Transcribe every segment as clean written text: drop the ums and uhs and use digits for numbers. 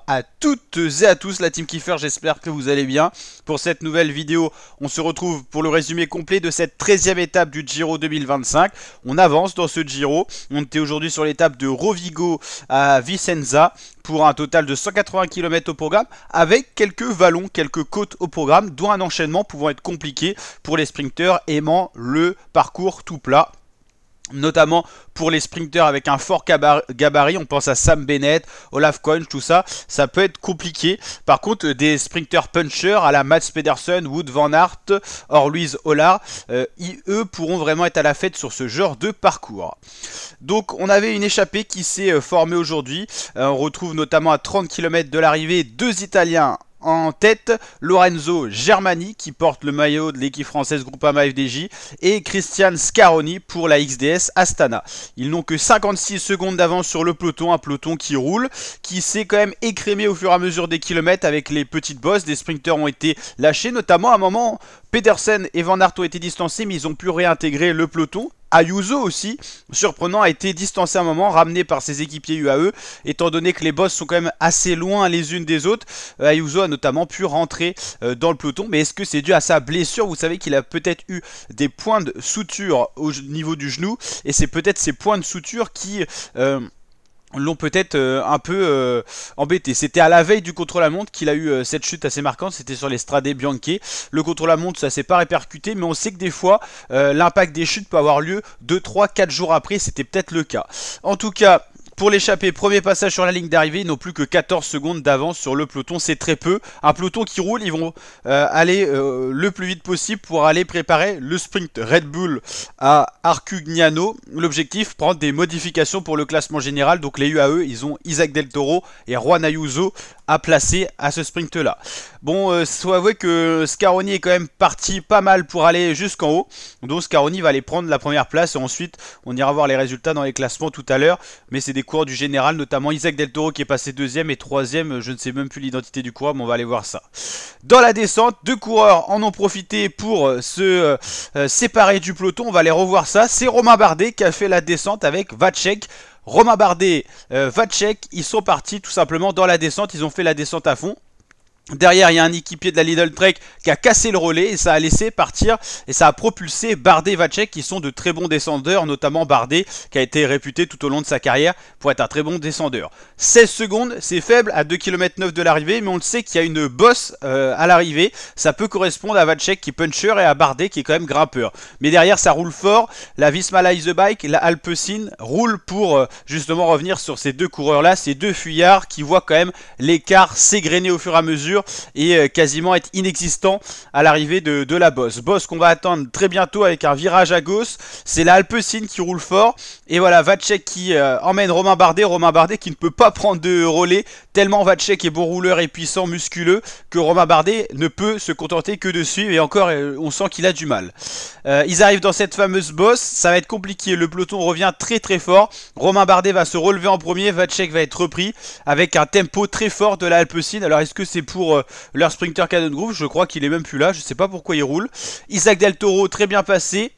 à toutes et à tous la Team Kiefer, j'espère que vous allez bien. Pour cette nouvelle vidéo, on se retrouve pour le résumé complet de cette 13e étape du Giro 2025. On avance dans ce Giro, on était aujourd'hui sur l'étape de Rovigo à Vicenza pour un total de 180 km au programme, avec quelques vallons, quelques côtes au programme, dont un enchaînement pouvant être compliqué pour les sprinteurs aimant le parcours tout plat. Notamment pour les sprinteurs avec un fort gabarit, on pense à Sam Bennett, Olaf Koen, tout ça, ça peut être compliqué. Par contre, des sprinteurs punchers à la Mats Pedersen, Wout van Aert, Louise Hollard, eux pourront vraiment être à la fête sur ce genre de parcours. Donc on avait une échappée qui s'est formée aujourd'hui, on retrouve notamment à 30 km de l'arrivée deux Italiens en tête, Lorenzo Germani qui porte le maillot de l'équipe française Groupama FDJ et Christian Scaroni pour la XDS Astana. Ils n'ont que 56 secondes d'avance sur le peloton, un peloton qui roule, qui s'est quand même écrémé au fur et à mesure des kilomètres avec les petites bosses. Des sprinteurs ont été lâchés, notamment à un moment Pedersen et Van Aert ont été distancés mais ils ont pu réintégrer le peloton. Ayuso aussi, surprenant, a été distancé à un moment, ramené par ses équipiers UAE, étant donné que les bosses sont quand même assez loin les unes des autres. Ayuso a notamment pu rentrer dans le peloton, mais est-ce que c'est dû à sa blessure? Vous savez qu'il a peut-être eu des points de suture au niveau du genou, et c'est peut-être ces points de suture qui l'ont peut-être un peu embêté. C'était à la veille du contre-la-montre qu'il a eu cette chute assez marquante, c'était sur les Strade Bianche. Le contre-la-montre, ça s'est pas répercuté, mais on sait que des fois l'impact des chutes peut avoir lieu 2, 3, 4 jours après, c'était peut-être le cas. En tout cas, pour l'échappée, premier passage sur la ligne d'arrivée, ils n'ont plus que 14 secondes d'avance sur le peloton, c'est très peu. Un peloton qui roule, ils vont aller le plus vite possible pour aller préparer le sprint Red Bull à Arcugnano. L'objectif, prendre des modifications pour le classement général. Donc les UAE, ils ont Isaac Del Toro et Juan Ayuso à placer à ce sprint là. Bon, faut avouer que Scaroni est quand même parti pas mal pour aller jusqu'en haut. Donc Scaroni va aller prendre la première place et ensuite on ira voir les résultats dans les classements tout à l'heure. Mais c'est des coureurs du général, notamment Isaac Del Toro qui est passé deuxième et troisième. Je ne sais même plus l'identité du coureur, mais on va aller voir ça. Dans la descente, deux coureurs en ont profité pour se séparer du peloton. On va aller revoir ça. C'est Romain Bardet qui a fait la descente avec Vacek. Romain Bardet, Vacek, ils sont partis tout simplement dans la descente, ils ont fait la descente à fond. Derrière, il y a un équipier de la Lidl Trek qui a cassé le relais et ça a laissé partir et ça a propulsé Bardet et Vacek qui sont de très bons descendeurs, notamment Bardet qui a été réputé tout au long de sa carrière pour être un très bon descendeur. 16 secondes, c'est faible à 2,9 km de l'arrivée, mais on le sait qu'il y a une bosse à l'arrivée. Ça peut correspondre à Vacek qui est puncher et à Bardet qui est quand même grimpeur. Mais derrière, ça roule fort. La Visma Lease Bike, la Alpecin roule pour justement revenir sur ces deux coureurs-là, ces deux fuyards qui voient quand même l'écart s'égrener au fur et à mesure et quasiment être inexistant à l'arrivée de la bosse. Bosse qu'on va attendre très bientôt avec un virage à gauche. C'est la Alpecin qui roule fort. Et voilà, Vacek qui emmène Romain Bardet qui ne peut pas prendre de relais tellement Vacek est bon rouleur et puissant, musculeux, que Romain Bardet ne peut se contenter que de suivre et encore on sent qu'il a du mal. Ils arrivent dans cette fameuse bosse, ça va être compliqué, le peloton revient très très fort. Romain Bardet va se relever en premier, Vacek va être repris avec un tempo très fort de la Alpecin. Alors est-ce que c'est pour leur sprinter Canon Groove? Je crois qu'il est même plus là, je sais pas pourquoi il roule. Isaac Del Toro très bien passé.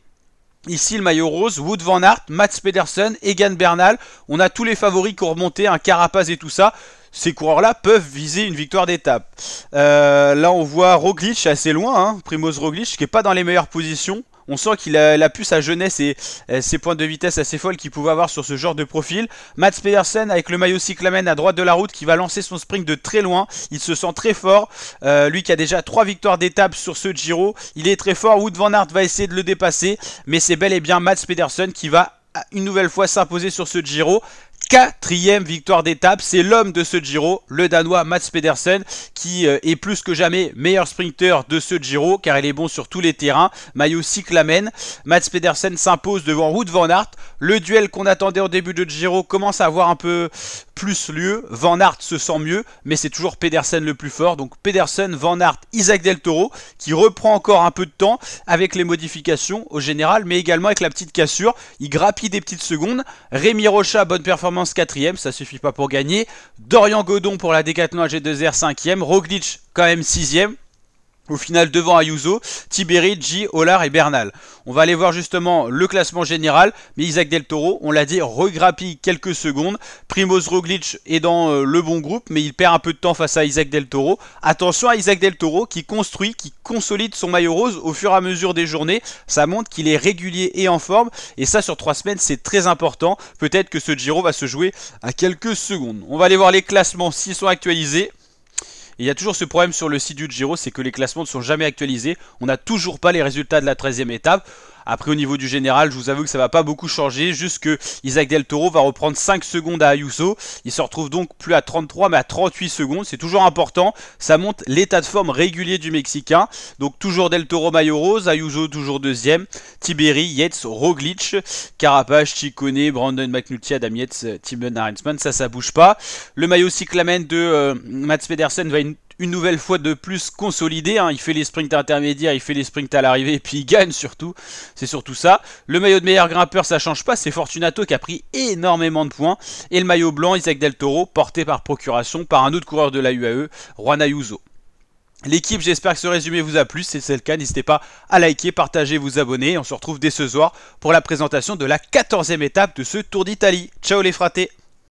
Ici le maillot rose, Wout van Aert, Mats Pedersen, Egan Bernal. On a tous les favoris qui ont remonté, un Carapaz et tout ça. Ces coureurs-là peuvent viser une victoire d'étape. Là on voit Roglic assez loin, hein, Primoz Roglic qui n'est pas dans les meilleures positions. On sent qu'il a pu sa jeunesse et ses pointes de vitesse assez folles qu'il pouvait avoir sur ce genre de profil. Mats Pedersen avec le maillot cyclamen à droite de la route qui va lancer son sprint de très loin. Il se sent très fort. Lui qui a déjà 3 victoires d'étape sur ce Giro. Il est très fort. Wout van Aert va essayer de le dépasser. Mais c'est bel et bien Mats Pedersen qui va une nouvelle fois s'imposer sur ce Giro. 4e victoire d'étape, c'est l'homme de ce Giro, le Danois Mats Pedersen, qui est plus que jamais meilleur sprinter de ce Giro, car il est bon sur tous les terrains, maillot cyclamen. Mats Pedersen s'impose devant Wout van Aert. Le duel qu'on attendait au début de Giro commence à avoir un peu plus lieu. Van Aert se sent mieux, mais c'est toujours Pedersen le plus fort. Donc Pedersen, Van Aert, Isaac Del Toro, qui reprend encore un peu de temps avec les modifications au général, mais également avec la petite cassure. Il grappille des petites secondes. Rémi Rocha, bonne performance 4ème, ça suffit pas pour gagner. Dorian Godon pour la Décathlon AG2R 5ème. Roglic quand même 6ème. Au final, devant Ayuso, Tiberi, G, Olar et Bernal. On va aller voir justement le classement général. Mais Isaac Del Toro, on l'a dit, regrappille quelques secondes. Primoz Roglic est dans le bon groupe, mais il perd un peu de temps face à Isaac Del Toro. Attention à Isaac Del Toro qui construit, qui consolide son maillot rose au fur et à mesure des journées. Ça montre qu'il est régulier et en forme. Et ça, sur 3 semaines, c'est très important. Peut-être que ce Giro va se jouer à quelques secondes. On va aller voir les classements s'ils sont actualisés. Et il y a toujours ce problème sur le site du Giro, c'est que les classements ne sont jamais actualisés. On n'a toujours pas les résultats de la 13e étape. Après, au niveau du général, je vous avoue que ça ne va pas beaucoup changer. Juste que Isaac Del Toro va reprendre 5 secondes à Ayuso. Il se retrouve donc plus à 33 mais à 38 secondes. C'est toujours important. Ça montre l'état de forme régulier du Mexicain. Donc toujours Del Toro maillot rose. Ayuso toujours deuxième. Tiberi, Yates, Roglic, Carapaz, Ciccone, Brandon McNulty, Adam Yates, Timon Arensman. Ça bouge pas. Le maillot cyclamen de Mats Pedersen va une nouvelle fois de plus consolidé, hein. Il fait les sprints intermédiaires, il fait les sprints à l'arrivée et puis il gagne surtout, c'est surtout ça. Le maillot de meilleur grimpeur ça change pas, c'est Fortunato qui a pris énormément de points. Et le maillot blanc, Isaac Del Toro, porté par procuration par un autre coureur de la UAE, Juan Ayuso. L'équipe, j'espère que ce résumé vous a plu, si c'est le cas, n'hésitez pas à liker, partager, vous abonner. On se retrouve dès ce soir pour la présentation de la 14e étape de ce Tour d'Italie. Ciao les fratés!